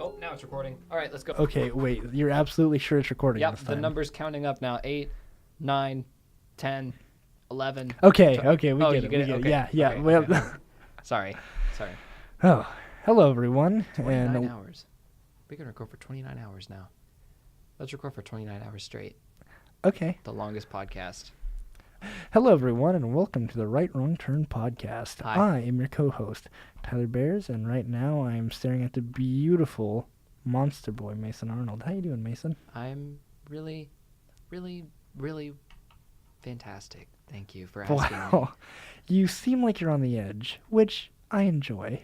Oh, now it's recording. All right, let's go. Okay, wait. You're absolutely sure it's recording Yep, this the time? number's counting up now. 8, 9, 10, 11. Okay, Tw- okay, we oh, get you it. get We it? get it. Okay, Yeah, yeah. okay, we have- okay. Sorry. Oh, hello everyone. 29 hours. We can record for 29 hours now. Let's record for 29 hours straight. Okay. The longest podcast. Hello everyone, and welcome to the Right Wrong Turn podcast. Hi. I am your co-host, Tyler Bears, and right now I am staring at the beautiful monster boy, Mason Arnold. How you doing, Mason? I'm really, really, really fantastic. Thank you for asking me. Wow. You seem like you're on the edge, which I enjoy.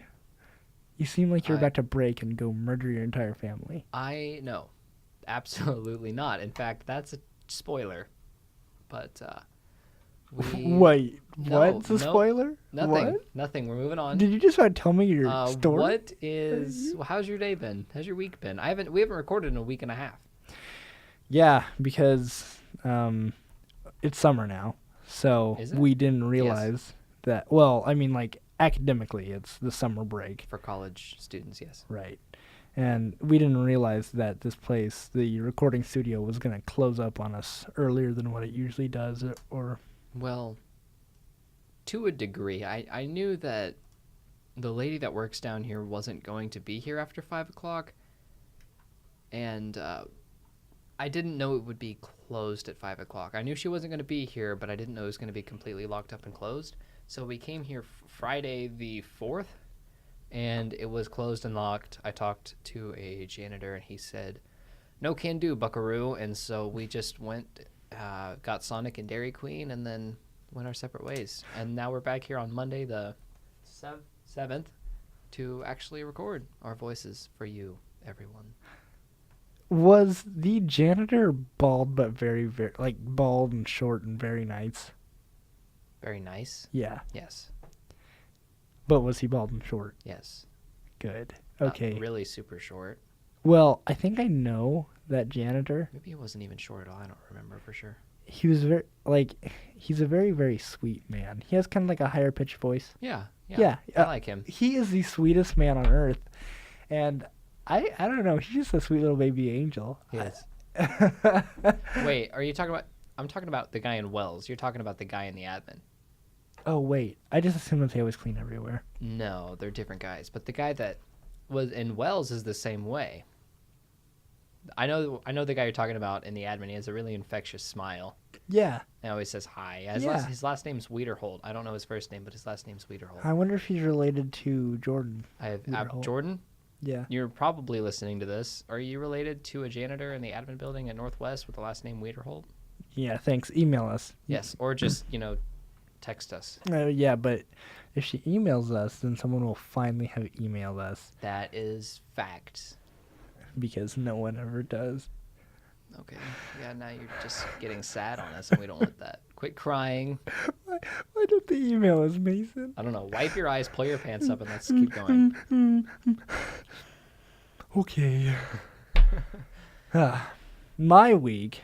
You seem like you're about to break and go murder your entire family. No, absolutely not. In fact, that's a spoiler. But Wait, No, what's a no, spoiler? nothing. What? Nothing. We're moving on. Did you just try to tell me your story? What is? Well, how's your day been? How's your week been? We haven't recorded in a week and a half. Yeah, because it's summer now, so Is it? we didn't realize that. Well, I mean, like academically, it's the summer break, For college students, yes. right? And we didn't realize that this place, the recording studio, was going to close up on us earlier than what it usually does, or Well, to a degree, I knew that the lady that works down here wasn't going to be here after 5 o'clock, and I didn't know it would be closed at 5 o'clock. I knew she wasn't going to be here, but I didn't know it was going to be completely locked up and closed. So we came here Friday the 4th, and it was closed and locked. I talked to a janitor, and he said, "No can do, buckaroo." And so we just went, got Sonic and Dairy Queen, and then went our separate ways. And now we're back here on Monday the 7th to actually record our voices for you, everyone. was the janitor bald but very, very, like bald and short and very nice? Very nice. Yeah, Yes. but was he bald and short? Yes. Good. Not Okay. really super short. Well, I think I know that janitor. Maybe it wasn't even short at all. I don't remember for sure. He was he's a very, very sweet man. He has kind of like a higher pitched voice. Yeah. Yeah, I like him. He is the sweetest man on earth. And I don't know, he's just a sweet little baby angel. Yes. Wait, are you talking about? I'm talking about the guy in Wells. You're talking about the guy in the admin. Oh, wait. I just assumed that they always clean everywhere. No, they're different guys. But the guy that was in Wells is the same way. I know the guy you're talking about in the admin. He has a really infectious smile. Yeah. And always says hi. Yeah. His last name's Wiederholt. I don't know his first name, but his last name's Wiederholt. I wonder if he's related to Jordan. I have Wiederholt. Jordan. Yeah. You're probably listening to this. Are you related to a janitor in the admin building at Northwest with the last name Wiederholt? Yeah, thanks. Email us. Yes, or just text us. Yeah, but if she emails us, then someone will finally have emailed us That is fact. because no one ever does. Okay. Yeah, now you're just getting sad on us, and we don't want that. Quit crying. Why don't they email us, Mason? I don't know. Wipe your eyes, pull your pants up, and let's keep going. Okay. My week.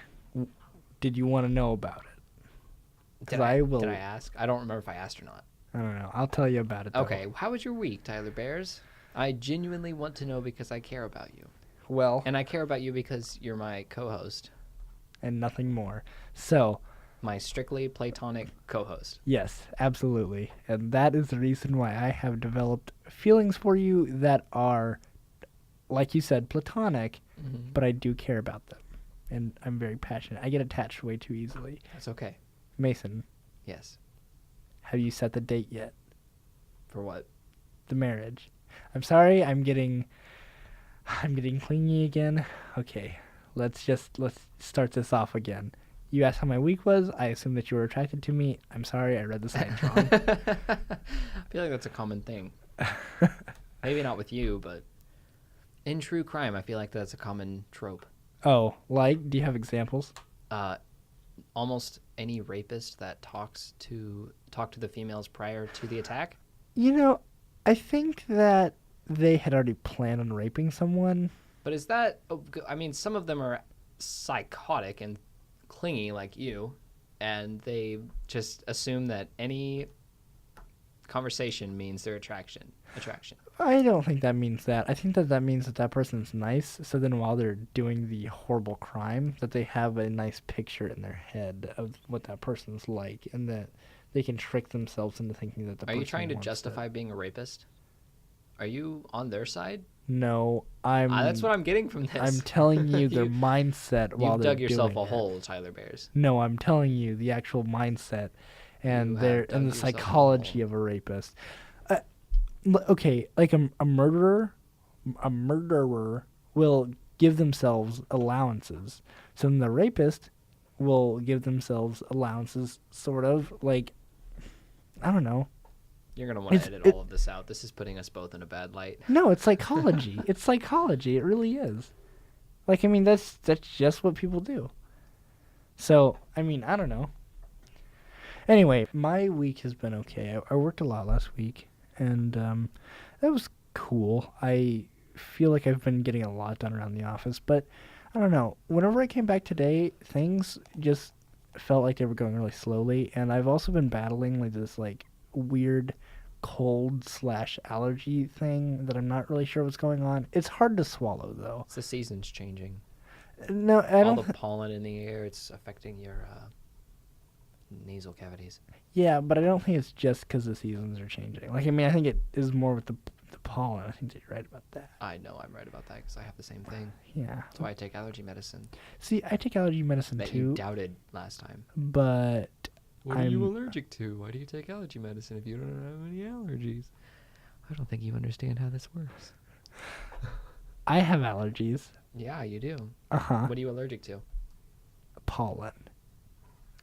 Did you want to know about it? Did I ask? I don't remember if I asked or not. I don't know. I'll tell you about it. Though. Okay. How was your week, Tyler Bears? I genuinely want to know because I care about you. Well, And I care about you because you're my co-host. and nothing more. So, My strictly platonic co-host. yes, absolutely. And that is the reason why I have developed feelings for you that are, like you said, platonic, Mm-hmm. but I do care about them. And I'm very passionate. I get attached way too easily. That's okay. Mason, Yes. have you set the date yet? For what? The marriage. I'm sorry, I'm getting clingy again. Okay, let's start this off again. You asked how my week was. I assume that you were attracted to me. I'm sorry, I read the signs wrong. I feel like that's a common thing. Maybe not with you, but in true crime, I feel like that's a common trope. Oh, do you have examples? Almost any rapist that talk to the females prior to the attack. You know, I think that they had already planned on raping someone. But is that? I mean, some of them are psychotic and clingy like you, and they just assume that any conversation means their attraction. I don't think that means that. I think that means that person's nice. So then while they're doing the horrible crime, that they have a nice picture in their head of what that person's like, and that they can trick themselves into thinking that the person Are you trying to wants justify being a rapist? Are you on their side? No, That's what I'm getting from this. I'm telling you their mindset while You've they're dug yourself doing a it. hole, Tyler Bears. No, I'm telling you the actual mindset and You have dug the yourself a psychology hole. of a rapist. Okay, like a murderer will give themselves allowances. So then the rapist will give themselves allowances, sort of like, I don't know. You're going to want to edit all of this out. This is putting us both in a bad light. No, it's psychology. It's psychology. It really is. Like, I mean, that's just what people do. So, I mean, I don't know. Anyway, my week has been okay. I worked a lot last week, and that was cool. I feel like I've been getting a lot done around the office, but I don't know. Whenever I came back today, things just felt like they were going really slowly, and I've also been battling like this like weird cold/allergy thing that I'm not really sure what's going on. It's hard to swallow though. It's the seasons changing. No, I All don't. the pollen in the air, it's affecting your nasal cavities. Yeah, but I don't think it's just because the seasons are changing. Like, I mean, I think it is more with the pollen. I think that you're right about that. I know I'm right about that because I have the same thing. Yeah. That's why I take allergy medicine. See, I take allergy medicine That too, you doubted last time. but What are you I'm- allergic to? Why do you take allergy medicine if you don't have any allergies? I don't think you understand how this works. I have allergies. Yeah, you do. Uh-huh. What are you allergic to? Pollen.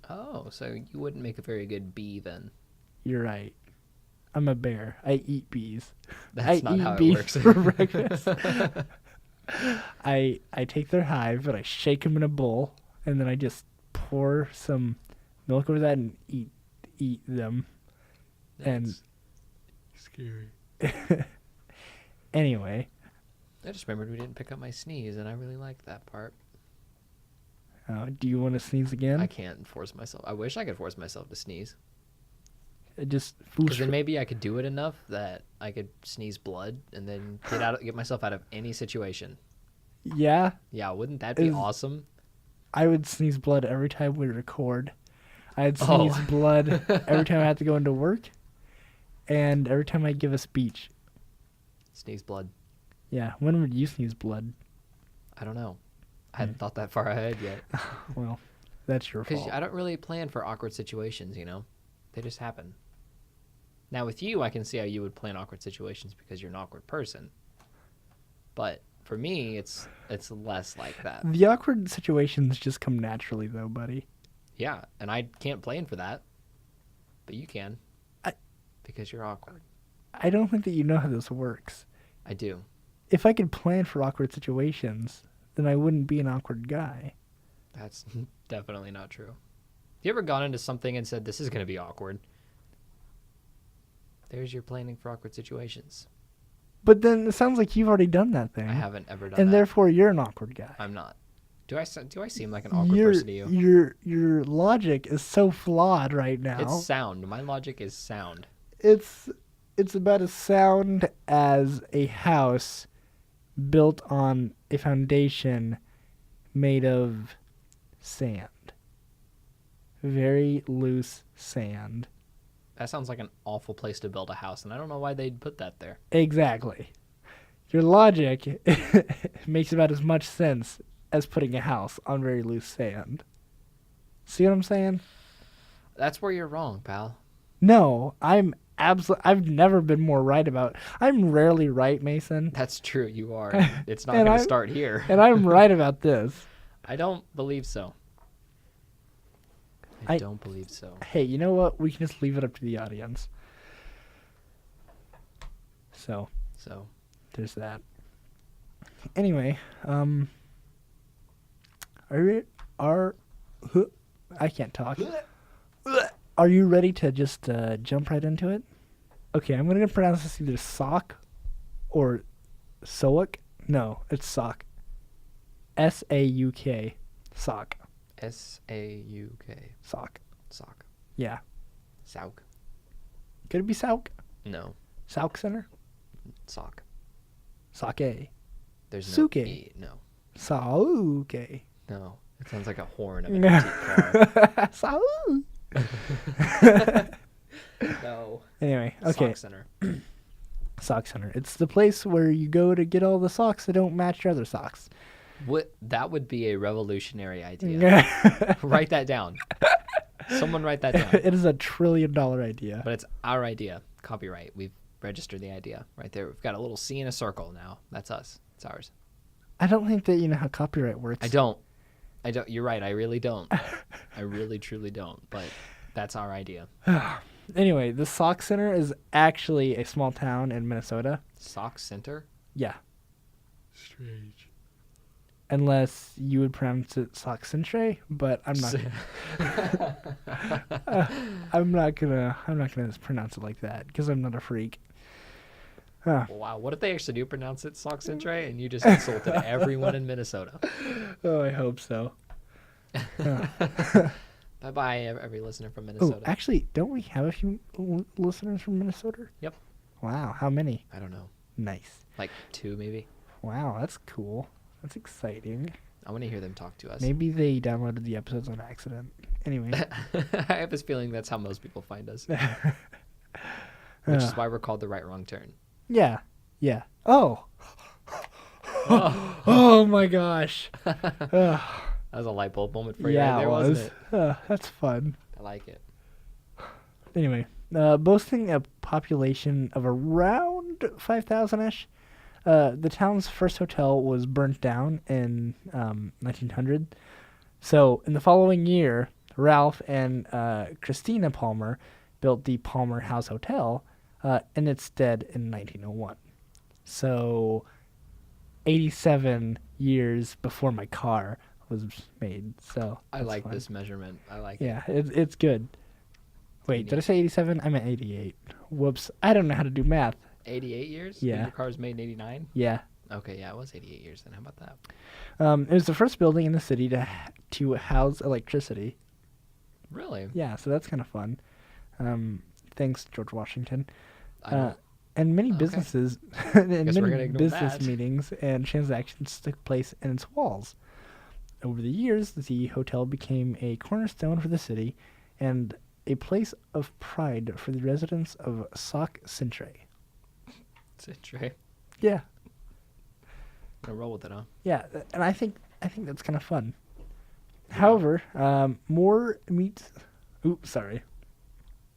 Oh, so you wouldn't make a very good bee then. You're right. I'm a bear. I eat bees. That's I not eat how it bees works. for breakfast. I take their hive and I shake them in a bowl, and then I just pour some milk over that and eat them. And- scary. Anyway, I just remembered we didn't pick up my sneeze, and I really liked that part. do you want to sneeze again? I can't force myself. I wish I could force myself to sneeze. Just Because then maybe I could do it enough that I could sneeze blood and then get myself out of any situation. Yeah, Yeah, wouldn't that be Is- awesome? I would sneeze blood every time we record. I'd Oh. sneeze blood every time I have to go into work, and every time I give a speech. Sneeze blood. Yeah, when would you sneeze blood? I don't know. I hadn't thought that far ahead yet. Well, that's your Because fault. I don't really plan for awkward situations, you know? They just happen. Now, with you, I can see how you would plan awkward situations because you're an awkward person. But for me, it's less like that. The awkward situations just come naturally, though, buddy. Yeah, and I can't plan for that. But you can. Because you're awkward. I don't think that you know how this works. I do. If I could plan for awkward situations, then I wouldn't be an awkward guy. That's definitely not true. You ever gone into something and said, this is going to be awkward? There's your planning for awkward situations. But then it sounds like you've already done that thing. I haven't ever done and that. therefore, you're an awkward guy. I'm not. Do I seem like an awkward person to you? Your logic is so flawed right now. It's sound. My logic is sound. It's about as sound as a house built on a foundation made of sand. Very loose sand. That sounds like an awful place to build a house, and I don't know why they'd put that there. Exactly. Your logic makes about as much sense as putting a house on very loose sand. See what I'm saying? That's where you're wrong, pal. No, I've never been more right about. I'm rarely right, Mason, That's true. You are. It's not And going to I'm- start here. and I'm right about this. I don't believe so. I- I don't believe so. Hey, you know what? We can just leave it up to the audience. So, So, there's that. Anyway, I can't talk. Are you ready to just jump right into it? Okay, I'm gonna pronounce this either sock or soak. No, it's sock. S-A-U-K. Sock. S-A-U-K. Sock. Sock. Yeah. Sauk. Could it be souk? No. Sauk Center? Sock. Sake. There's no Suke. E. No. Sauke. No. It sounds like a horn of an antique Sau. car. No. Anyway, okay. Sock Center. Sock Center. It's the place where you go to get all the socks that don't match your other socks. That would be a revolutionary idea. Write that down. Someone write that down. It is a $1 trillion idea. But it's our idea. Copyright. We've registered the idea right there. We've got a little C in a circle now. That's us. It's ours. I don't think that you know how copyright works. I don't. You're right. I really don't. I really, truly don't. But that's our idea. Anyway, the Sock Center is actually a small town in Minnesota. Sock Center? Yeah. Strange. Unless you would pronounce it Sock Centre, but I'm not. I'm not gonna pronounce it like that because I'm not a freak. Wow, what if they actually do pronounce it Sock Centre and you just insulted everyone in Minnesota? Oh, I hope so. Bye-bye, every listener from Minnesota. Oh, actually, don't we have a few listeners from Minnesota? Yep. Wow, how many? I don't know. Nice. Like 2, maybe. Wow, that's cool. That's exciting. I want to hear them talk to us. Maybe they downloaded the episodes on accident. Anyway. I have this feeling that's how most people find us. Which is why we're called The Right Wrong Turn. Yeah. Yeah. Oh. Oh my gosh. That was a light bulb moment for you yeah, right there, wasn't it? That's fun. I like it. Anyway, boasting a population of around 5,000-ish, the town's first hotel was burnt down in 1900. So in the following year, Ralph and Christina Palmer built the Palmer House Hotel in its stead in 1901. So 87 years before my car was made. So I like fun. this measurement. I like it. Yeah, it's good. Wait, did I say 87? I meant 88. Whoops. I don't know how to do math. 88 years? Yeah. Your car was made in 89? Yeah. Okay, yeah, it was 88 years then. How about that? It was the first building in the city to house electricity. Really? Yeah, so that's kind of fun. Thanks, George Washington. I don't. And many Okay. businesses Guess and we're many gonna ignore business that. meetings and transactions took place in its walls. Over the years, the hotel became a cornerstone for the city and a place of pride for the residents of Sauk Centre. Centre. Yeah, Gonna roll with it, huh? yeah, and I think that's kind of fun. However, more meets. Oops, sorry.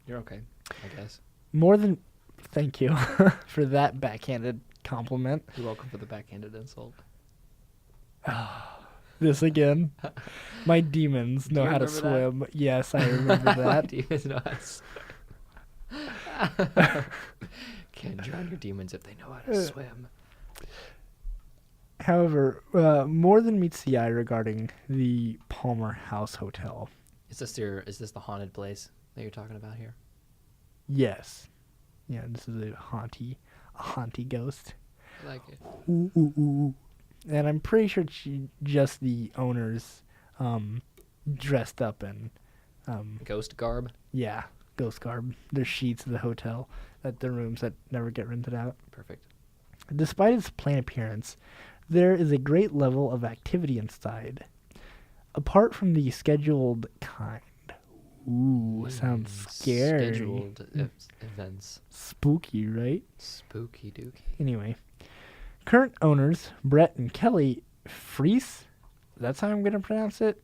You're okay, I guess. More than. Thank you for that backhanded compliment. You're welcome for the backhanded insult. This again. My demons know you how to remember that? swim. Yes, I remember that. Demons know how to swim. Can't drown your demons if they know how to swim. However, more than meets the eye regarding the Palmer House Hotel. Is this the haunted place that you're talking about here? Yes. Yeah, this is a haunty ghost. I like it. Ooh, ooh, ooh. And I'm pretty sure just the owners dressed up in Ghost garb? yeah, ghost garb. Their sheets of the hotel, the rooms that never get rented out. Perfect. Despite its plain appearance, there is a great level of activity inside. Apart from the scheduled kind. Ooh, sounds scary. Scheduled events. Spooky, right? Spooky dooky. Anyway, current owners, Brett and Kelly Freese, that's how I'm going to pronounce it,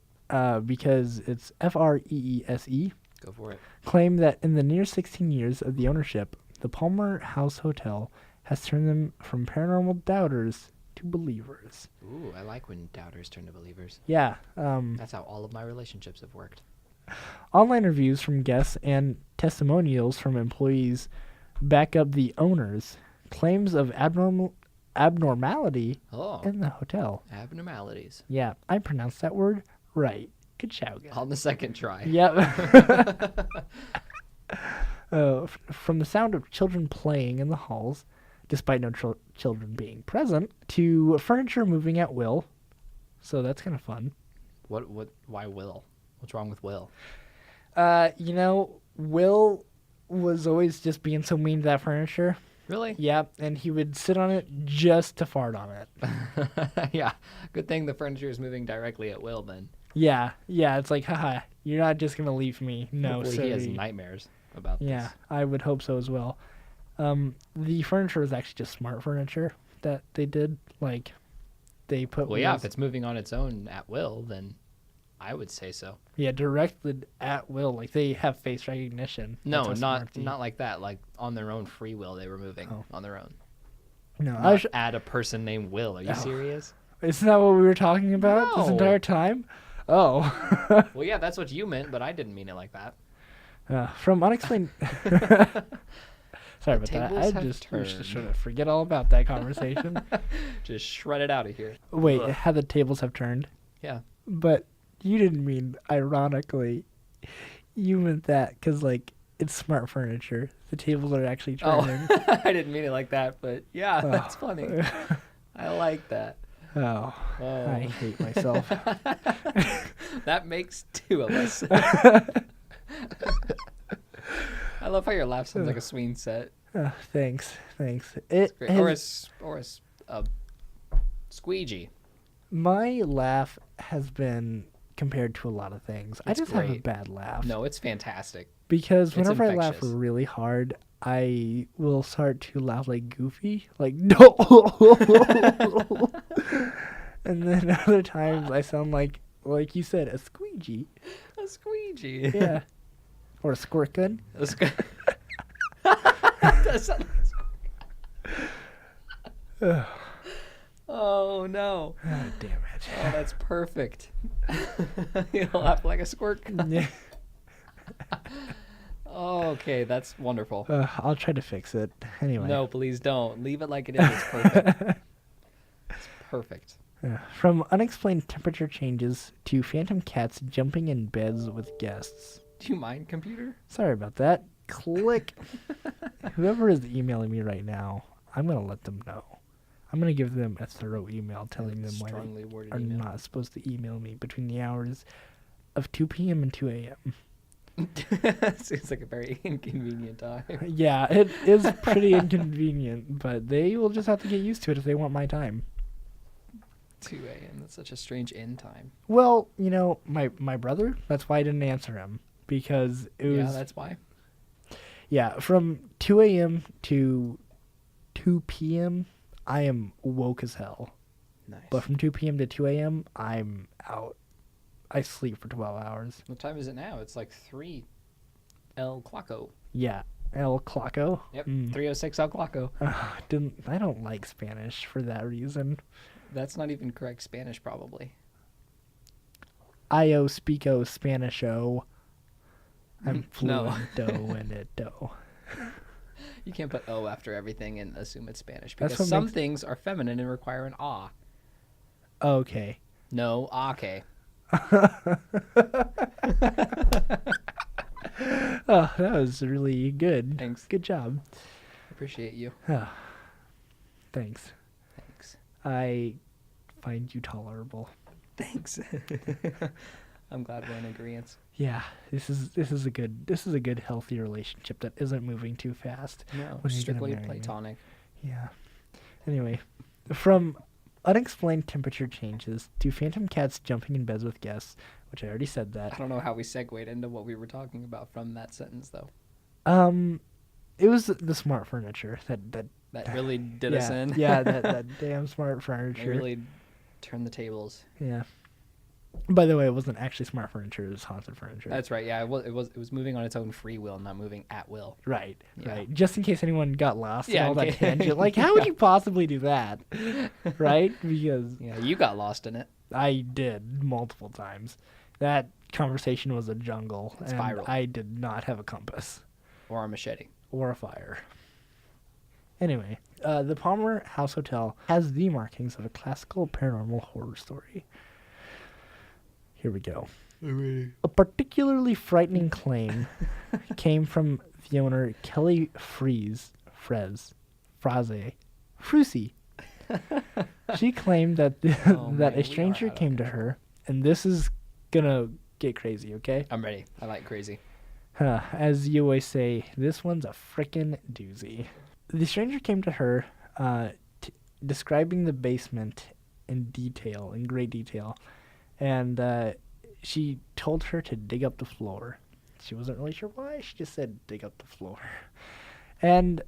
because it's Freese, Go for it. claim that in the near 16 years of the ownership, the Palmer House Hotel has turned them from paranormal doubters to believers. Ooh, I like when doubters turn to believers. Yeah. That's how all of my relationships have worked. Online reviews from guests and testimonials from employees back up the owners' claims of abnormality Oh, in the hotel. abnormalities. Yeah, I pronounced that word right. Good job, guys. On the second try. Yep. From the sound of children playing in the halls, despite no children being present, to furniture moving at will. So that's kind of fun. Why Will? What's wrong with Will? Will was always just being so mean to that furniture. Really? Yeah, and he would sit on it just to fart on it. Yeah. Good thing the furniture is moving directly at will then. Yeah, it's like, haha, you're not just gonna leave me. No, Hopefully sorry. he has nightmares about Yeah, this. I would hope so as well. The furniture was actually just smart furniture that they did. Like, they put Well, yeah, wheels- if it's moving on its own at will, then I would say so. yeah, directed at will. Like, they have face recognition. No, That's how smart not like that. Like on their own free will, they were moving on their own. No, Not at a person named Will. Are you serious? Isn't that what we were talking about this No. entire time? Oh. Well, yeah, that's what you meant, but I didn't mean it like that. From unexplained. Sorry about that. tables I have just turned. should forget all about that conversation. Just shred it out of here. Wait, Ugh. how the tables have turned? Yeah. But you didn't mean ironically. You meant that because, like, it's smart furniture. The tables are actually turning. Oh, I didn't mean it like that, but yeah, that's funny. I like that. Oh, Oh. I hate myself. That makes two of us. I love how your laugh sounds like a swing set. Thanks. It's great. Or a squeegee. My laugh has been compared to a lot of things. I It's just have a great. bad laugh. No, it's fantastic. Because It's whenever I laugh infectious. really hard, I will start to laugh like Goofy. Like, no! And then other times I sound like you said, a squeegee. A squeegee. Yeah. Or a squirt gun. A sque- That sounds like Oh no. Oh, damn it. Oh, that's perfect. You laugh like a squirt gun. Yeah. Okay, that's wonderful. I'll try to fix it. Anyway. No, please don't. Leave it like it is. It's perfect. It's perfect. From unexplained temperature changes to phantom cats jumping in beds with guests. Do you mind, computer? Sorry about that. Click. Whoever is emailing me right now, I'm going to let them know. I'm going to give them a thorough email telling them why Strongly they worded are email. not supposed to email me between the hours of 2 p.m. and 2 a.m. Seems like a very inconvenient time. Yeah, it is pretty inconvenient, but they will just have to get used to it if they want my time. 2 a.m. That's such a strange end time. Well, you know, my brother, that's why I didn't answer him. Because it was... Yeah, that's why. Yeah, from 2 a.m. to 2 p.m., I am woke as hell. Nice. But from 2 p.m. to 2 a.m., I'm out. I sleep for 12 hours. What time is it now? It's like 3 El Clocko. Yeah, El Clocko. Yep, 3:06 El Clocko. I don't like Spanish for that reason. That's not even correct Spanish, probably. Io speako Spanisho. I'm No. fluent in it, do. You can't put O after everything and assume it's Spanish That's because what some makes- things are feminine and require an ah. Okay. No, okay. Oh, that was really good. Thanks. Good job. Appreciate you. Thanks. Thanks. I find you tolerable. Thanks. I'm glad we're in agreement. Yeah, this is a good healthy relationship that isn't moving too fast. No, When are you gonna strictly marry me? platonic. Yeah. Anyway, from unexplained temperature changes to phantom cats jumping in beds with guests, which I already said I that. don't know how we segued into what we were talking about from that sentence, though. It was the smart furniture that That really did yeah, us in. yeah, that damn smart It furniture. really turned the tables. Yeah. By the way, it wasn't actually smart furniture; it was haunted furniture. That's right. Yeah, it was moving on its own free will, not moving at will. Right, Yeah. right. Just in case anyone got lost Yeah, in all in that case- tangent. Like, how would you possibly do that? Right? Because Yeah, you got lost in it. I did multiple times. That conversation was a jungle, It and spiraled. I did not have a compass Or a machete. or a fire. Anyway, the Palmer House Hotel has the markings of a classical paranormal horror story. Here we go. A particularly frightening claim came from the owner Kelly Fries. She claimed that Oh, that man, a we stranger are out of came to her, and this is gonna get crazy, okay? I'm ready. I like crazy. As you always say, this one's a frickin' doozy. The stranger came to her, describing the basement in great detail, and she told her to dig up the floor. She wasn't really sure why. She just said, dig up the floor. And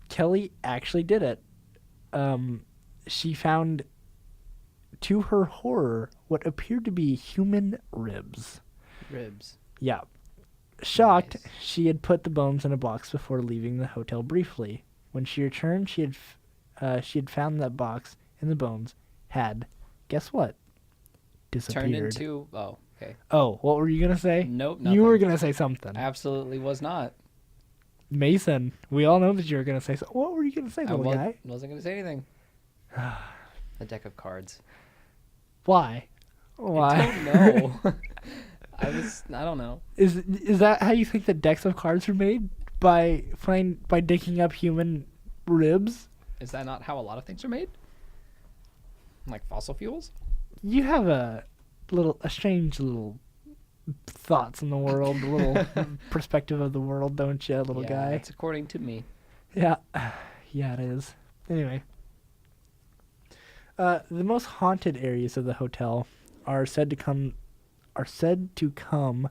Kelly actually did it. She found, to her horror, what appeared to be human ribs. Ribs. Yeah. Shocked, Nice. she had put the bones in a box before leaving the hotel briefly. When she returned, she had found that box and the bones had, guess what? Disappeared. Turned into... Oh, okay. Oh, what were you going to say? Nope, nothing. You were going to say something. Absolutely was not. Mason, we all know that you were going to say something. What were you going to say, little guy? Wasn't going to say anything. A deck of cards. Why? Why? I don't know. I don't know. Is that how you think the decks of cards are made? By digging up human ribs? Is that not how a lot of things are made? Like fossil fuels? You have a strange little thoughts in the world, a little perspective of the world, don't you, little guy? It's according to me. Yeah, yeah, it is. Anyway, the most haunted areas of the hotel are said to come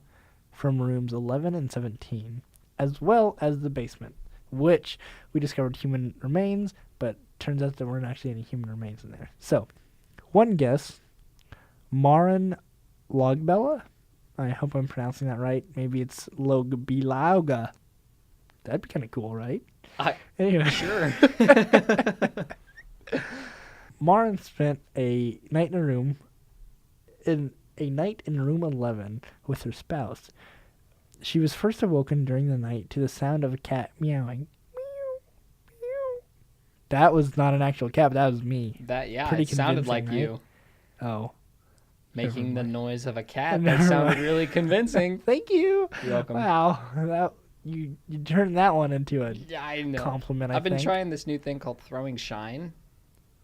from rooms 11 and 17, as well as the basement, which we discovered human remains, but turns out there weren't actually any human remains in there. So, one guess, Marin Logbella? I hope I'm pronouncing that right. Maybe it's Logbilauga. That'd be kind of cool, right? Anyway. Sure. Marin spent a night in room 11 with her spouse. She was first awoken during the night to the sound of a cat meowing. Meow, meow. That was not an actual cat, but that was me. Pretty It sounded like convincing, you. Right? Oh. Making the mind. noise of a cat. Never That sounded mind. really convincing. Thank you. You're welcome. Wow. You turned that one into a Yeah, I know. compliment, I've been think. trying this new thing called throwing shine.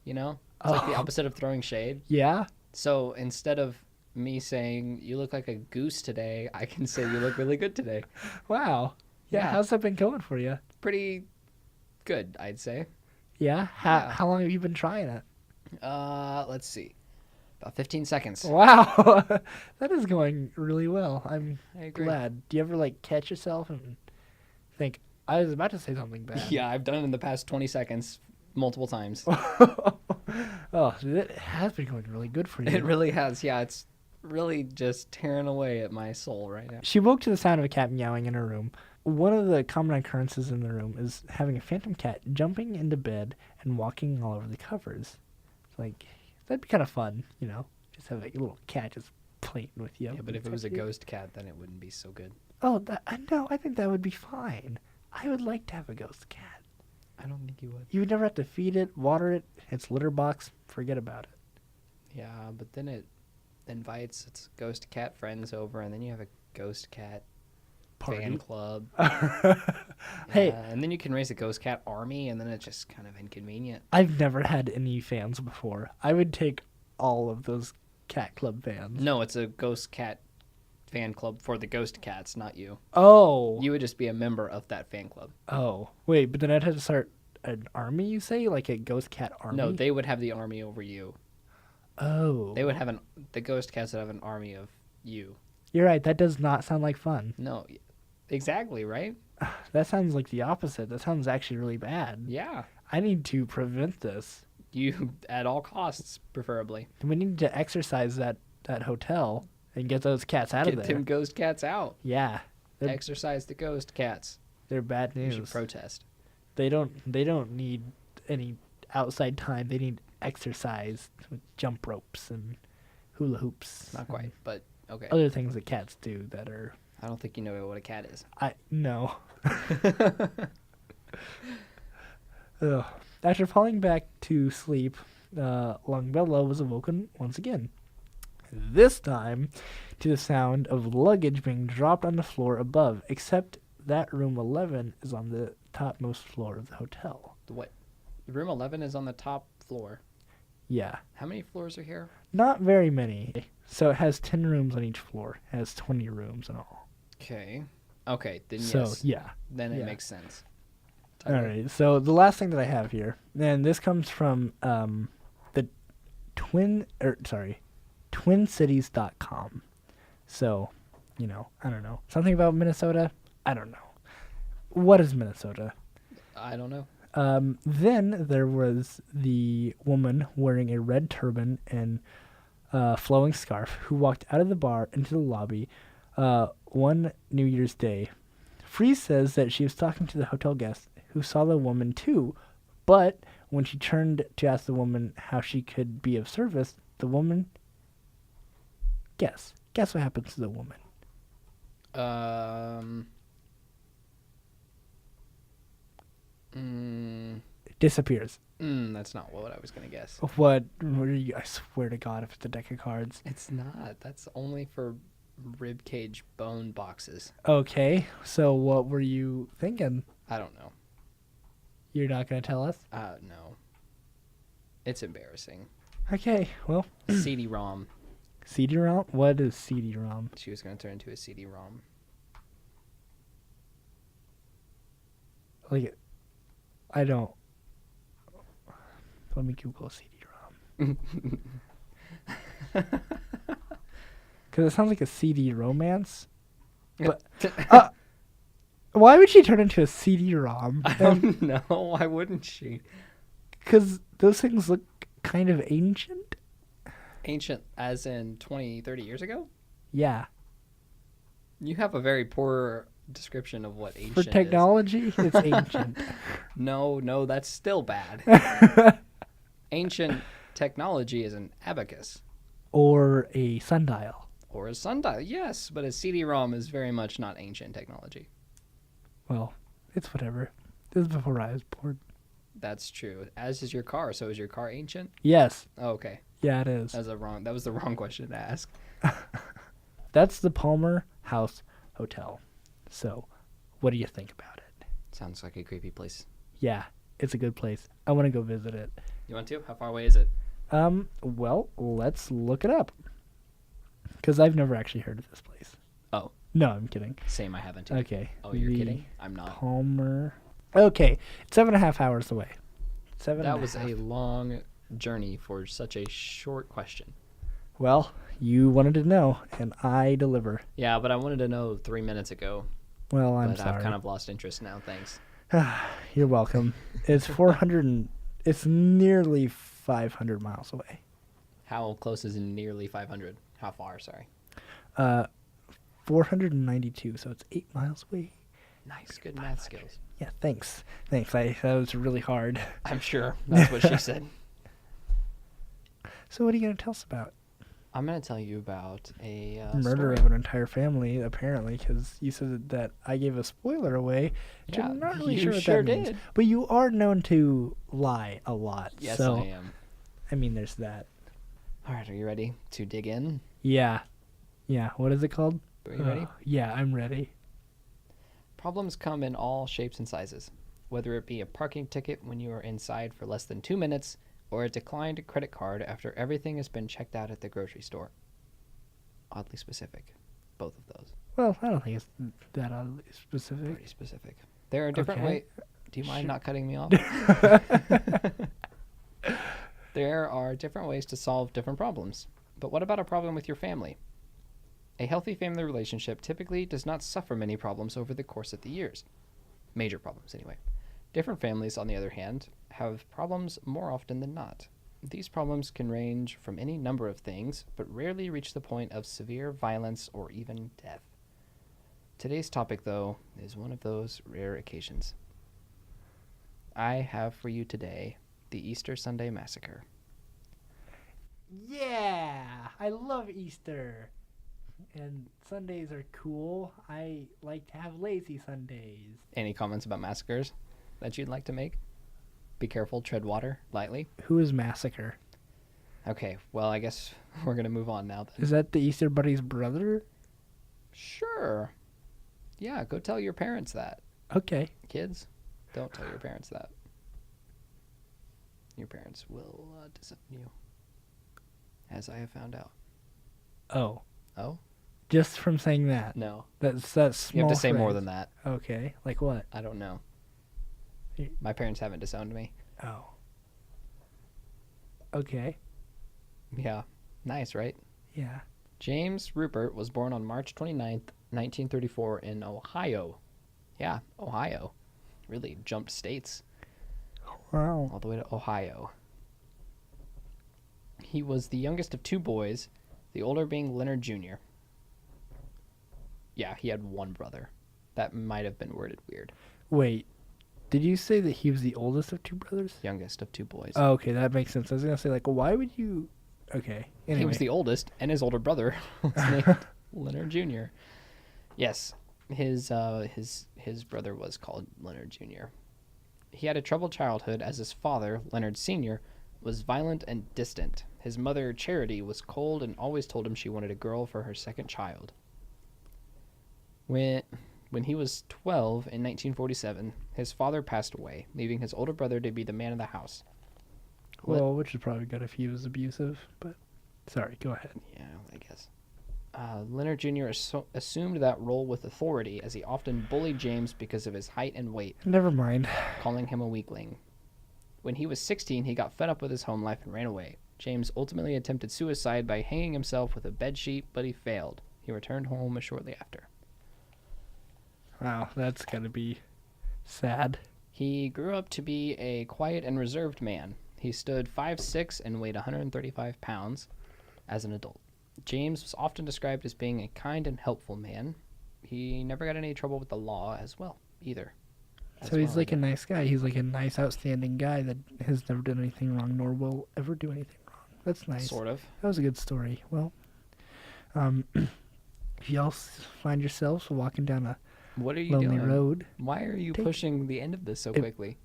You know? It's like the opposite of throwing shade. Yeah? So instead of me saying, you look like a goose today, I can say, you look really good today. Wow. Yeah, Yeah. how's that been going for you? Pretty good, I'd say. Yeah? Yeah. How long have you been trying it? Let's see. About 15 seconds. Wow. That is going really well. I'm I agree. glad. Do you ever, catch yourself and think, I was about to say something bad? Yeah, I've done it in the past 20 seconds multiple times. Oh, it has been going really good for you. It really has. Yeah, it's really just tearing away at my soul right now. She woke to the sound of a cat meowing in her room. One of the common occurrences in the room is having a phantom cat jumping into bed and walking all over the covers. It's that'd be kind of fun, just have a little cat just playing with you. Yeah, but if it was a ghost cat, then it wouldn't be so good. Oh, no, I think that would be fine. I would like to have a ghost cat. I don't think you would. You would never have to feed it, water it, its litter box, forget about it. Yeah, but then it invites its ghost cat friends over, and then you have a ghost cat Party. fan club. Hey. And then you can raise a ghost cat army, and then it's just kind of inconvenient. I've never had any fans before. I would take all of those cat club fans. No, it's a ghost cat fan club for the ghost cats, not you. Oh. You would just be a member of that fan club. Oh. Wait, but then I'd have to start an army, you say? Like a ghost cat army? No, they would have the army over you. Oh. They would have the ghost cats would have an army of you. You're right. That does not sound like fun. No, exactly, right? That sounds like the opposite. That sounds actually really bad. Yeah. I need to prevent this. You, at all costs, preferably. We need to exercise that hotel and get those cats out of Get there. them ghost cats out. Yeah. They're, Exercise the ghost cats. they're bad You news. should protest. They don't need any outside time. They need exercise with jump ropes and hula hoops. Not quite, but okay. Other things that cats do that are I don't think you know what a cat is. no. Ugh. After falling back to sleep, Longbella was awoken once again. This time to the sound of luggage being dropped on the floor above, except that room 11 is on the topmost floor of the hotel. What? Room 11 is on the top floor. Yeah. How many floors are here? Not very many. So it has 10 rooms on each floor. It has 20 rooms in all. Okay. Okay, then So yes. yeah. Then it Yeah. makes sense. All Tyler? right. So the last thing that I have here, and this comes from the twincities.com. So, I don't know. Something about Minnesota? I don't know. What is Minnesota? I don't know. Then there was the woman wearing a red turban and flowing scarf who walked out of the bar into the lobby one New Year's Day. Freeze says that she was talking to the hotel guest who saw the woman too, but when she turned to ask the woman how she could be of service, the woman. Guess what happens to the woman? Disappears. That's not what I was gonna guess. What are you? I swear to God, if it's a deck of cards. It's not. That's only for rib cage bone boxes. Okay, so what were you thinking? I don't know. You're not gonna tell us? No. It's embarrassing. Okay, well, CD-ROM. CD-ROM. What is CD-ROM? She was gonna turn into a CD-ROM. Like, I don't. Let me Google CD-ROM. Because it sounds like a CD romance. But why would she turn into a CD-ROM? I don't know. Why wouldn't she? Because those things look kind of ancient. Ancient as in 20, 30 years ago? Yeah. You have a very poor description of what ancient For is. technology, it's ancient. No, that's still bad. Ancient technology is an abacus. Or a sundial. Or a sundial, yes, but a CD-ROM is very much not ancient technology. Well, it's whatever. This is before I was born. That's true. As is your car. So is your car ancient? Yes. Oh, okay. Yeah, it is. That was the wrong question to ask. That's the Palmer House Hotel. So, what do you think about it? Sounds like a creepy place. Yeah, it's a good place. I want to go visit it. You want to? How far away is it? Well, let's look it up. Because I've never actually heard of this place. Oh. No, I'm kidding. Same, I haven't. Okay. Oh, you're kidding? I'm not. Palmer. Okay, it's 7.5 hours away. That was a long journey for such a short question. Well, you wanted to know, and I deliver. Yeah, but I wanted to know 3 minutes ago. Well, I'm but sorry. I've kind of lost interest now, thanks. You're welcome. It's 400. It's nearly 500 miles away. How close is nearly 500? How far, sorry? 492, so it's 8 miles away. Nice, good math skills. Yeah, thanks. That was really hard. I'm sure. That's what she said. So what are you going to tell us about? I'm going to tell you about a murder story. of an entire family, apparently, because you said that I gave a spoiler away, which I'm not really sure what that means. Did. But you are known to lie a lot. Yes, so, I am. I mean, there's that. All right, are you ready to dig in? Yeah. What is it called? Are you ready? Yeah, I'm ready. Problems come in all shapes and sizes, whether it be a parking ticket when you are inside for less than 2 minutes, or a declined credit card after everything has been checked out at the grocery store. Oddly specific, both of those. Well, I don't think it's that oddly specific. Pretty specific. There are different Okay. ways. Do you mind Sure. not cutting me off? There are different ways to solve different problems. But what about a problem with your family? A healthy family relationship typically does not suffer many problems over the course of the years. Major problems, anyway. Different families, on the other hand, have problems more often than not. These problems can range from any number of things, but rarely reach the point of severe violence or even death. Today's topic, though, is one of those rare occasions. I have for you today the Easter Sunday Massacre. Yeah, I love Easter. And Sundays are cool. I like to have lazy Sundays. Any comments about massacres that you'd like to make? Be careful, tread water lightly. Who is Massacre? Okay, well, I guess we're going to move on now then. Is that the Easter Bunny's brother? Sure. Yeah, go tell your parents that. Okay. Kids, don't tell your parents that. Your parents will disown you, as I have found out. Oh. Oh? Just from saying that. No. That's small. You have to say phrase. more than that. Okay. Like what? I don't know. Y- My parents haven't disowned me. Oh. Okay. Yeah. Nice, right? Yeah. James Rupert was born on March 29th, 1934 in Ohio. Yeah, Ohio. Really jumped states Wow. all the way to Ohio. He was the youngest of two boys, the older being Leonard Jr. Yeah, he had one brother. That might have been worded weird. Wait. Did you say that he was the oldest of two brothers? Youngest of two boys. Oh, okay, that makes sense. I was gonna say, like, why would you? Okay. Anyway. He was the oldest, and his older brother was named Leonard Jr. Yes, his brother was called Leonard Jr. He had a troubled childhood as his father, Leonard Sr., was violent and distant. His mother, Charity, was cold and always told him she wanted a girl for her second child. When he was 12 in 1947, his father passed away, leaving his older brother to be the man of the house. Well, which is probably good if he was abusive, but sorry, go ahead. Yeah, I guess. Leonard Jr. Assumed that role with authority, as he often bullied James because of his height and weight, Never mind. calling him a weakling. When he was 16, he got fed up with his home life and ran away. James ultimately attempted suicide by hanging himself with a bedsheet, but he failed. He returned home shortly after. Wow, that's gotta be sad. He grew up to be a quiet and reserved man. He stood 5'6" and weighed 135 pounds as an adult. James was often described as being a kind and helpful man. He never got any trouble with the law as well, either. So he's like a nice guy. He's like a nice, outstanding guy that has never done anything wrong, nor will ever do anything wrong. That's nice. Sort of. That was a good story. Well, if y'all find yourselves walking down a What are you lonely doing? road, Why are you pushing the end of this so quickly?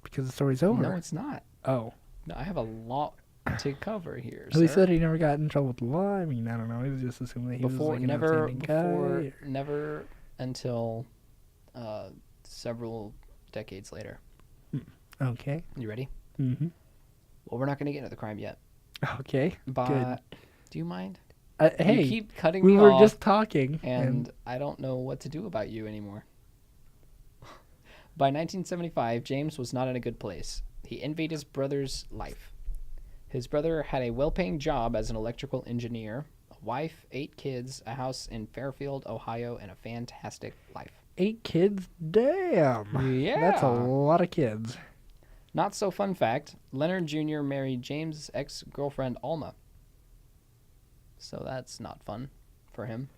because the story's over. No, it's not. Oh. No, I have a lot to cover here. He sir. said he never got in trouble with the law. I mean, I don't know. He was just assuming that he was like an outstanding guy. Never until several decades later. Okay. You ready? Mm-hmm. Well, we're not going to get into the crime yet. Okay. But Good. do you mind? Hey, you keep cutting we me were off, just talking, and I don't know what to do about you anymore. By 1975, James was not in a good place. He envied his brother's life. His brother had a well-paying job as an electrical engineer, a wife, 8 kids, a house in Fairfield, Ohio, and a fantastic life. 8 kids? Damn. Yeah. That's a lot of kids. Not so fun fact, Leonard Jr. married James' ex-girlfriend Alma. So that's not fun for him.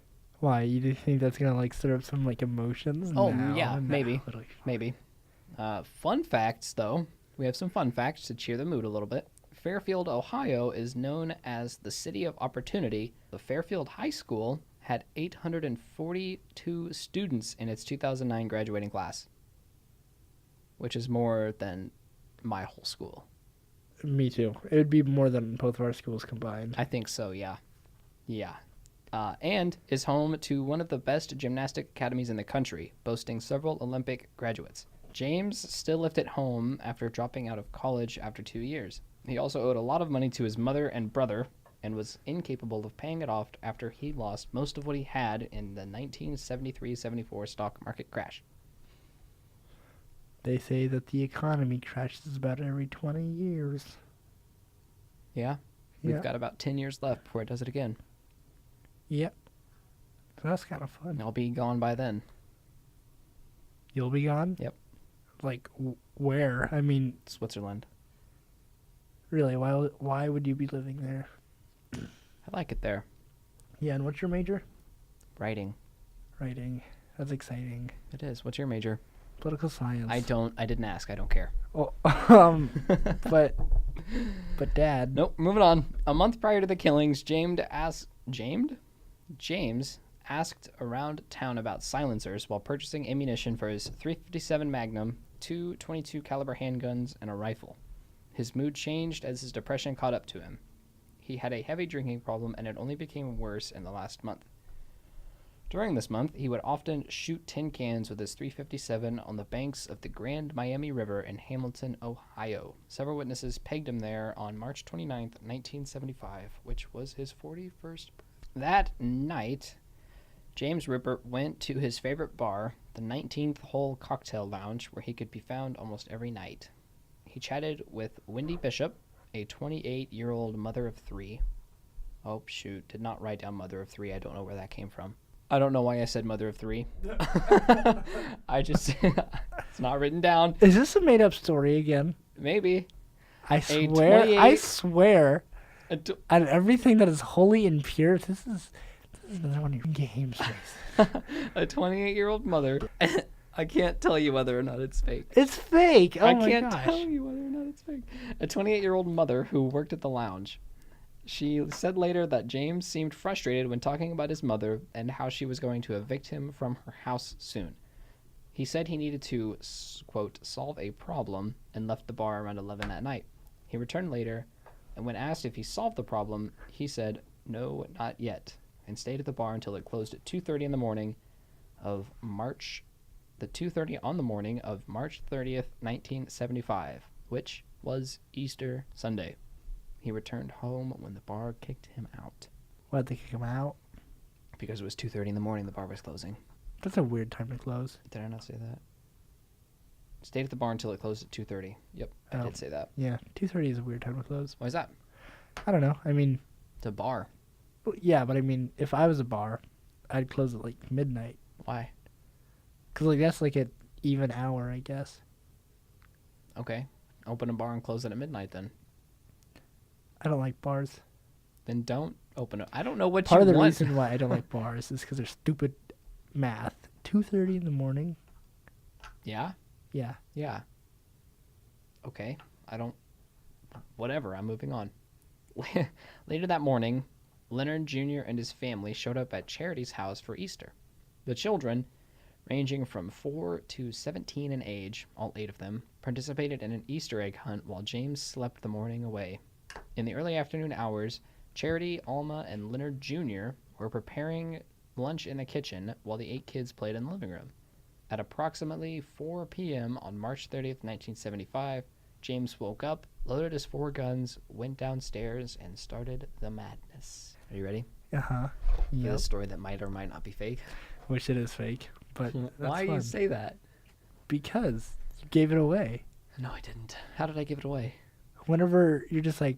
Why? You do think that's gonna like stir up some like emotions? Oh, No, yeah, no, maybe. it'll be fine. Maybe. Fun facts, though. We have some fun facts to cheer the mood a little bit. Fairfield, Ohio is known as the City of Opportunity. The Fairfield High School had 842 students in its 2009 graduating class, which is more than my whole school. Me too. It would be more than both of our schools combined. I think so, yeah. Yeah. And is home to one of the best gymnastic academies in the country, boasting several Olympic graduates. James still lived at home after dropping out of college after 2 years. He also owed a lot of money to his mother and brother and was incapable of paying it off after he lost most of what he had in the 1973-74 stock market crash. They say that the economy crashes about every 20 years. Yeah? We've Yeah. got about 10 years left before it does it again. Yep. So that's kind of fun. I'll be gone by then. You'll be gone? Yep. Like, where? I mean, Switzerland. really, why would you be living there? I like it there. Yeah, and what's your major? Writing. Writing. That's exciting. It is. What's your major? Political science. I didn't ask. I don't care. Oh, but Dad. Nope, moving on. A month prior to the killings, James asked around town about silencers while purchasing ammunition for his .357 Magnum, 2 .22 caliber handguns, and a rifle. His mood changed as his depression caught up to him. He had a heavy drinking problem, and it only became worse in the last month. During this month, he would often shoot tin cans with his .357 on the banks of the Grand Miami River in Hamilton, Ohio. Several witnesses pegged him there on March 29th, 1975, which was his 41st birthday. That night, James Rupert went to his favorite bar, the 19th Hole Cocktail Lounge, where he could be found almost every night. He chatted with Wendy Bishop, a 28-year-old mother of three. Oh, shoot. Did not write down mother of three. I don't know where that came from. I don't know why I said mother of three. It's not written down. Is this a made-up story again? Maybe. I swear, on everything that is holy and pure, this is another one of your games, Mace. A 28-year-old mother. I can't tell you whether or not it's fake. It's fake. Oh I my can't gosh. tell you whether or not it's fake. A 28-year-old mother who worked at the lounge. She said later that James seemed frustrated when talking about his mother and how she was going to evict him from her house soon. He said he needed to, quote, solve a problem and left the bar around 11 at night. He returned later, and when asked if he solved the problem, he said, no, not yet, and stayed at the bar until it closed at 2:30 in the morning of March 30th, March 30th, 1975, which was Easter Sunday. He returned home when the bar kicked him out. Why'd they kick him out? Because it was 2:30 in the morning, the bar was closing. That's a weird time to close. Did I not say that? Stayed at the bar until it closed at 2:30. Yep, I did say that. Yeah, 2:30 is a weird time to close. Why is that? I don't know. I mean... It's a bar. Yeah, but I mean, if I was a bar, I'd close at, like, midnight. Why? Because, like, that's, like, an even hour, I guess. Okay. Open a bar and close it at midnight, then. I don't like bars. Then don't open it. I don't know what Part you of the want. reason why I don't like bars is because they're stupid math. 2:30 in the morning? Yeah? Yeah. Yeah. Okay. Whatever. I'm moving on. Later that morning, Leonard Jr. and his family showed up at Charity's house for Easter. The children, ranging from 4 to 17 in age, all 8 of them, participated in an Easter egg hunt while James slept the morning away. In the early afternoon hours, Charity, Alma, and Leonard Jr. were preparing lunch in the kitchen while the 8 kids played in the living room. At approximately 4 p.m. on March 30th, 1975, James woke up, loaded his 4 guns, went downstairs, and started the madness. Are you ready? Uh-huh. For Yep. this story that might or might not be fake. Which it is fake, but that's Why do fun. you say that? Because you gave it away. No, I didn't. How did I give it away? Whenever you're just like,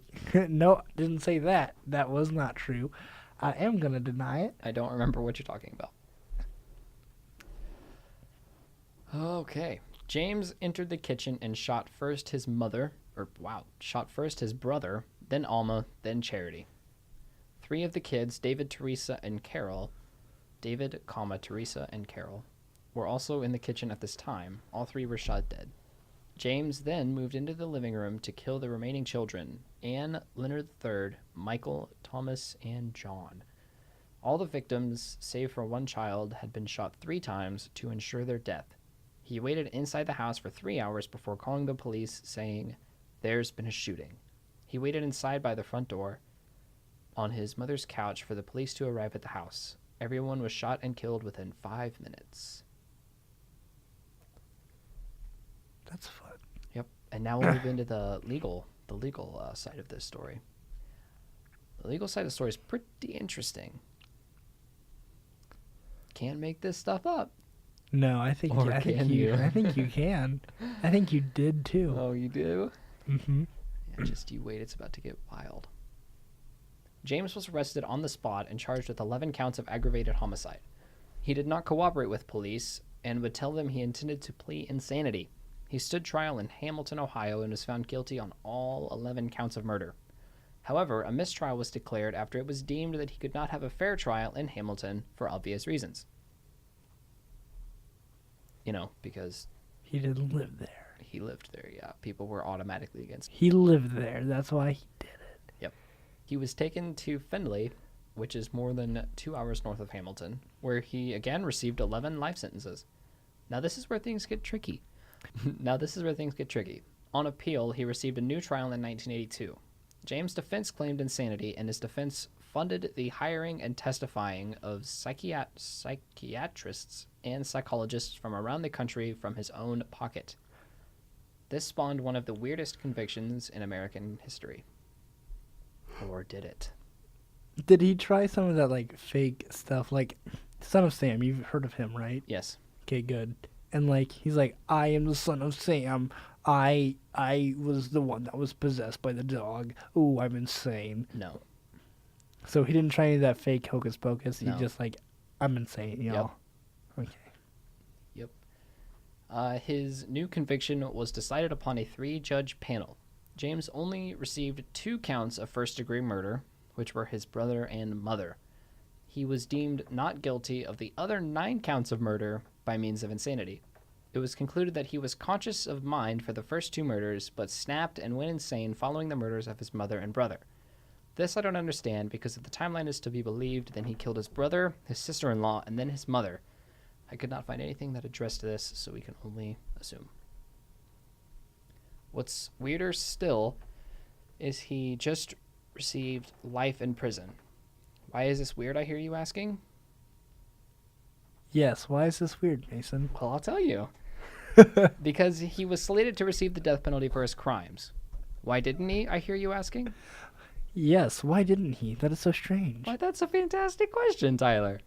no, didn't say that. That was not true. I am going to deny it. I don't remember what you're talking about. Okay. James entered the kitchen and shot first his brother, then Alma, then Charity. 3 of the kids, David, Teresa, and Carol, were also in the kitchen at this time. All 3 were shot dead. James then moved into the living room to kill the remaining children, Anne, Leonard III, Michael, Thomas, and John. All the victims, save for 1 child, had been shot 3 times to ensure their death. He waited inside the house for 3 hours before calling the police, saying, "There's been a shooting." He waited inside by the front door on his mother's couch for the police to arrive at the house. Everyone was shot and killed within 5 minutes. That's fun. Yep. And now we'll move into the legal side of this story. The legal side of the story is pretty interesting. Can't make this stuff up. No, I think Or I think can you. you? I think you can. I think you did too. Oh, you do? Mm-hmm. Yeah, just you wait. It's about to get wild. James was arrested on the spot and charged with 11 counts of aggravated homicide. He did not cooperate with police and would tell them he intended to plead insanity. He stood trial in Hamilton, Ohio, and was found guilty on all 11 counts of murder. However, a mistrial was declared after it was deemed that he could not have a fair trial in Hamilton for obvious reasons. You know, because He didn't live there. he lived there, yeah. People were automatically against him. He lived there. That's why he did it. Yep. He was taken to Findlay, which is more than 2 hours north of Hamilton, where he again received 11 life sentences. Now this is where things get tricky. On appeal, he received a new trial in 1982. James' defense claimed insanity, and his defense funded the hiring and testifying of psychiatrists and psychologists from around the country from his own pocket. This spawned one of the weirdest convictions in American history. Or did it? Did he try some of that like fake stuff? Like Son of Sam, you've heard of him, right? Yes. Okay, good. And like he's like, I am the son of Sam. I was the one that was possessed by the dog. Ooh, I'm insane. No. So he didn't try any of that fake hocus pocus. He No. just like, I'm insane, Yep. Okay. Yep. His new conviction was decided upon a 3-judge panel. James only received 2 counts of first-degree murder, which were his brother and mother. He was deemed not guilty of the other 9 counts of murder by means of insanity. It was concluded that he was conscious of mind for the first 2 murders, but snapped and went insane following the murders of his mother and brother. This I don't understand, because if the timeline is to be believed, then he killed his brother, his sister-in-law, and then his mother. I could not find anything that addressed this, so we can only assume. What's weirder still is he just received life in prison. Why is this weird, I hear you asking? Yes. Why is this weird, Mason? Well, I'll tell you. Because he was slated to receive the death penalty for his crimes. Why didn't he, I hear you asking? Yes. Why didn't he? That is so strange. Why, that's a fantastic question, Tyler.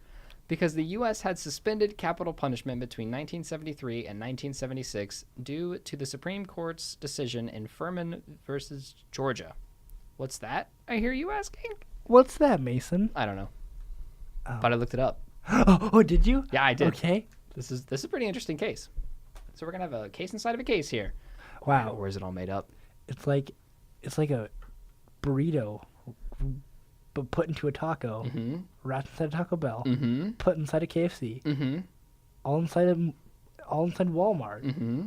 Because the U.S. had suspended capital punishment between 1973 and 1976 due to the Supreme Court's decision in Furman versus Georgia. What's that, I hear you asking? What's that, Mason? I don't know. Oh. But I looked it up. Oh, did you? Yeah, I did. Okay. This is a pretty interesting case. So we're gonna have a case inside of a case here. Wow. Or is it all made up? It's like a burrito, but put into a taco, Mm-hmm. wrapped inside a Taco Bell, Mm-hmm. put inside a KFC, Mm-hmm. all inside Walmart, Mm-hmm.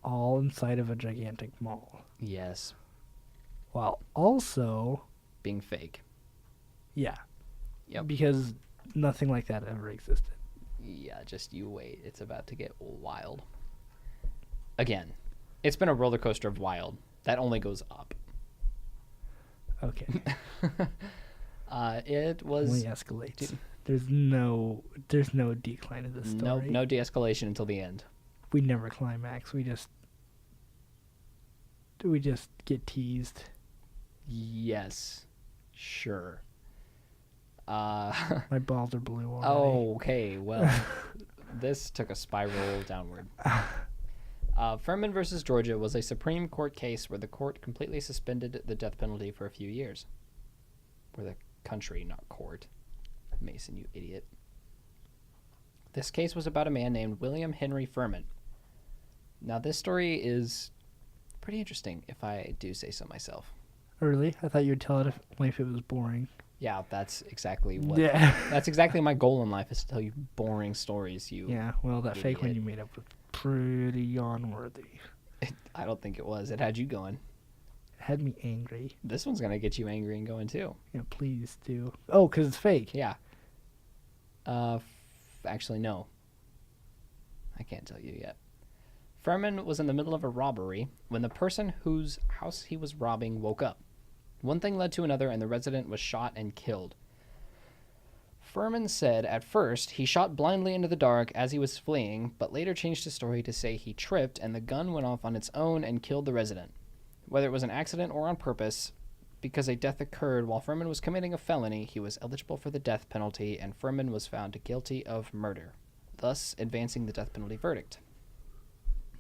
all inside of a gigantic mall. Yes. While also, Being fake. yeah, Yep. because nothing like that ever existed. Yeah, just you wait. It's about to get wild. Again, it's been a roller coaster of wild. That only goes up. Okay, It was only escalates. There's no decline in this story. no de-escalation until the end. We never climax. We just get teased. Yes, sure. My balls are blue already. Oh, okay. Well, this took a spiral downward. Furman versus Georgia was a Supreme Court case where the court completely suspended the death penalty for a few years. Or the country, not court. Mason, you idiot. This case was about a man named William Henry Furman. Now, this story is pretty interesting, if I do say so myself. Really? I thought you'd tell it if it was boring. Yeah, that's exactly what. Yeah. That's exactly my goal in life, is to tell you boring stories. Yeah. Well, that fake one idiot. you made up was pretty yawn-worthy. I don't think it was. It had you going. It had me angry. This one's gonna get you angry and going too. Yeah, please do. Oh, 'cause it's fake. Yeah. Actually, no. I can't tell you yet. Furman was in the middle of a robbery when the person whose house he was robbing woke up. One thing led to another, and the resident was shot and killed. Furman said at first he shot blindly into the dark as he was fleeing, but later changed his story to say he tripped and the gun went off on its own and killed the resident. Whether it was an accident or on purpose, because a death occurred while Furman was committing a felony, he was eligible for the death penalty, and Furman was found guilty of murder, thus advancing the death penalty verdict.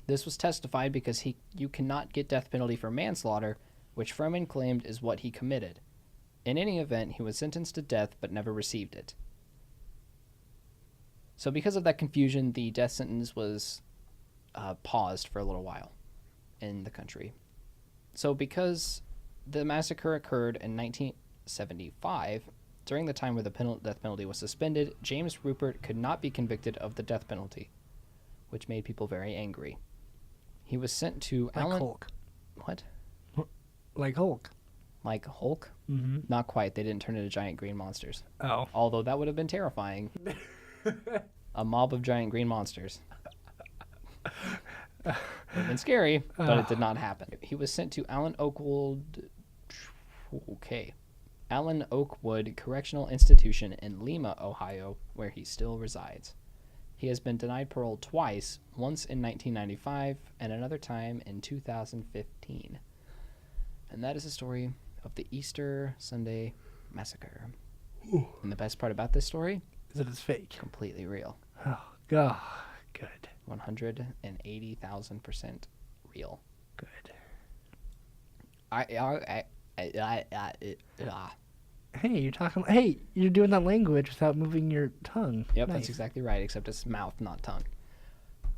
This was testified because you cannot get death penalty for manslaughter, which Furman claimed is what he committed. In any event, he was sentenced to death but never received it. So because of that confusion, the death sentence was paused for a little while in the country. So because the massacre occurred in 1975, during the time where the death penalty was suspended, James Rupert could not be convicted of the death penalty, which made people very angry. He was sent to Like Allen... Hulk. What? Like Hulk. Like Hulk? Mm-hmm. Not quite. They didn't turn into giant green monsters. Oh. Although that would have been terrifying. A mob of giant green monsters. Would have been scary, but it did not happen. He was sent to Allen Oakwood Correctional Institution in Lima, Ohio, where he still resides. He has been denied parole twice, once in 1995 and another time in 2015. And that is the story of the Easter Sunday Massacre. And the best part about this story? Is it is fake? Completely real. Oh, God. Good. 180,000% real. Good. Hey, you're talking. Hey, you're doing that language without moving your tongue. Yep, Nice. that's exactly right, except it's mouth, not tongue.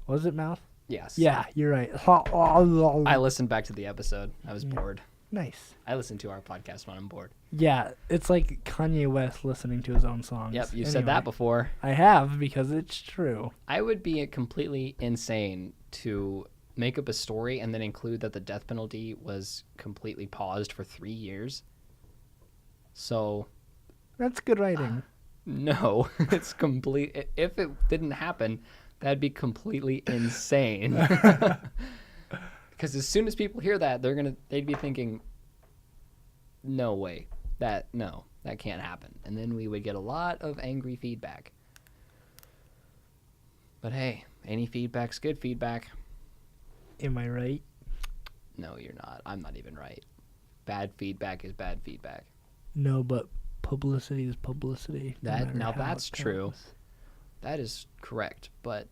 Was it mouth? Yes. Yeah, you're right. I listened back to the episode. I was bored. Nice. I listen to our podcast when I'm bored. Yeah, it's like Kanye West listening to his own songs. Yep, you said that before. I have, because it's true. I would be completely insane to make up a story and then include that the death penalty was completely paused for 3 years. So... That's good writing. No, it's complete. If it didn't happen, that'd be completely insane. Because as soon as people hear that, they'd be thinking, no way, that can't happen. And then we would get a lot of angry feedback. But hey, any feedback's good feedback. Am I right? No, you're not. I'm not even right. Bad feedback is bad feedback. No, but publicity is publicity. That's true. That is correct, but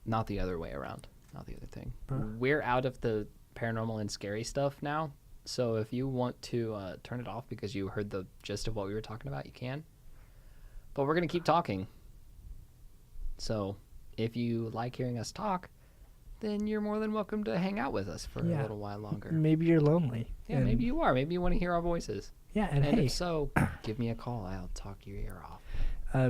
not the other way around. Not the other thing. We're out of the paranormal and scary stuff now, so if you want to turn it off because you heard the gist of what we were talking about, you can. But we're going to keep talking. So if you like hearing us talk, then you're more than welcome to hang out with us for a little while longer. Maybe you're lonely. Yeah, maybe you are. Maybe you want to hear our voices. Yeah, and hey. If so, give me a call. I'll talk your ear off.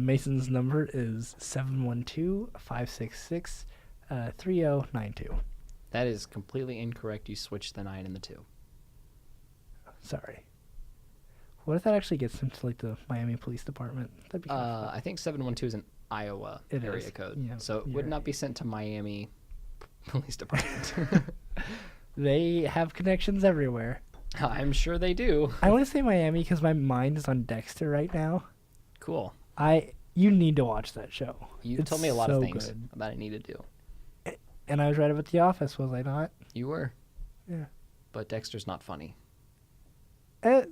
Mason's number is 712-566-3092. That is completely incorrect. You switched the 9 and the 2. Sorry. What if that actually gets him to like the Miami Police Department? That'd be kind of fun. I think 712 is an Iowa area code. Yeah, so it would not be sent to Miami Police Department. They have connections everywhere. I'm sure they do. I want to say Miami because my mind is on Dexter right now. Cool. You need to watch that show. You told me a lot of things that I need to do. And I was right about The Office, was I not? You were. Yeah. But Dexter's not funny.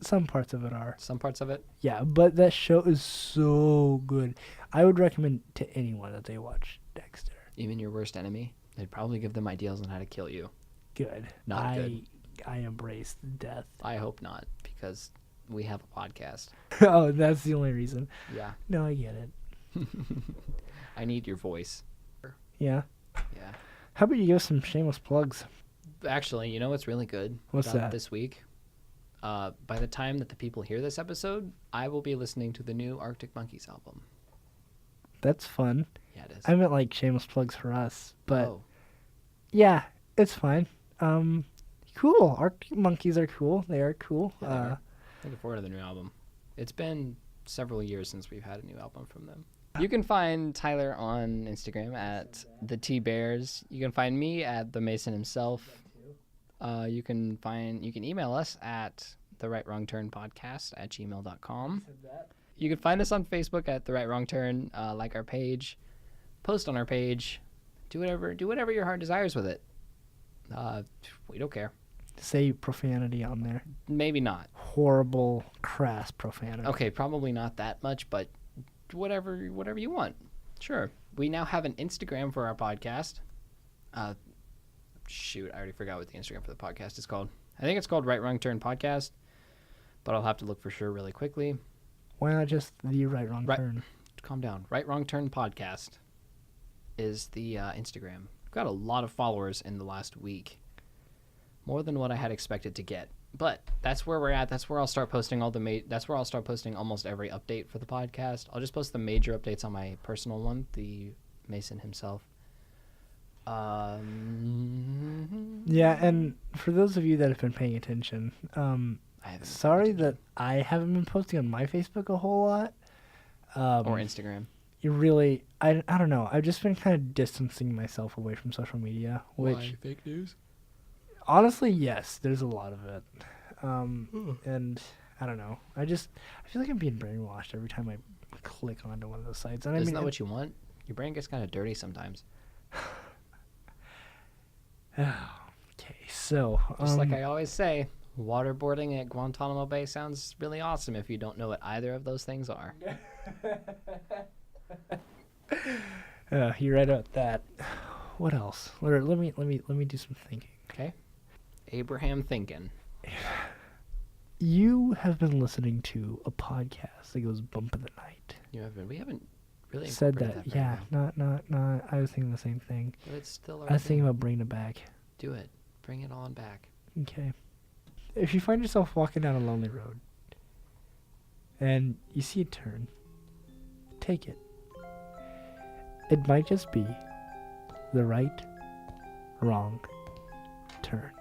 Some parts of it are. Some parts of it? Yeah, but that show is so good. I would recommend to anyone that they watch Dexter. Even your worst enemy? They'd probably give them ideas on how to kill you. Good. Not good. I embrace death. I hope not, because we have a podcast. Oh, that's the only reason. Yeah. No, I get it. I need your voice. Yeah? Yeah. How about you give us some shameless plugs? Actually, you know what's really good What's that? This week? By the time that the people hear this episode, I will be listening to the new Arctic Monkeys album. That's fun. Yeah, it is. I meant like shameless plugs for us, but yeah, it's fine. Cool. Arctic Monkeys are cool. They are cool. Yeah, they are. Looking forward to the new album. It's been several years since we've had a new album from them. You can find Tyler on Instagram at the T Bears. You can find me at the Mason himself. You can email us at therightwrongturnpodcast@gmail.com. You can find us on Facebook at The Right Wrong Turn. Like our page, post on our page, do whatever your heart desires with it. We don't care. Say profanity on there. Maybe not. Horrible, crass profanity. Okay, probably not that much, but whatever you want. Sure. We now have an Instagram for our podcast. Shoot, I already forgot what the Instagram for the podcast is called. I think it's called Right Wrong Turn Podcast, but I'll have to look for sure really quickly. Why not just the Right Wrong Turn? Calm down. Right Wrong Turn Podcast is the Instagram. I've got a lot of followers in the last week. More than what I had expected to get. But that's where we're at. That's where I'll start posting that's where I'll start posting almost every update for the podcast. I'll just post the major updates on my personal one, the Mason himself. Yeah, and for those of you that have been paying attention, sorry that I haven't been posting on my Facebook a whole lot. Or Instagram. You really, I don't know. I've just been kind of distancing myself away from social media. Which, fake news? Honestly, yes, there's a lot of it. And I don't know. I feel like I'm being brainwashed every time I click onto one of those sites. And Isn't that what you want? Your brain gets kind of dirty sometimes. Okay, so just like I always say, Waterboarding at Guantanamo Bay sounds really awesome if you don't know what either of those things are. You're right about that. What else? Let me do some thinking. Okay. Abraham Thinkin. You have been listening to a podcast that goes Bump of the Night. We haven't really Said incorporated that. very Yeah, well. not. I was thinking the same thing. But it's still I was thinking about bringing it back. Do it. Bring it on back. Okay. If you find yourself walking down a lonely road and you see a turn, take it. It might just be the right, wrong turn.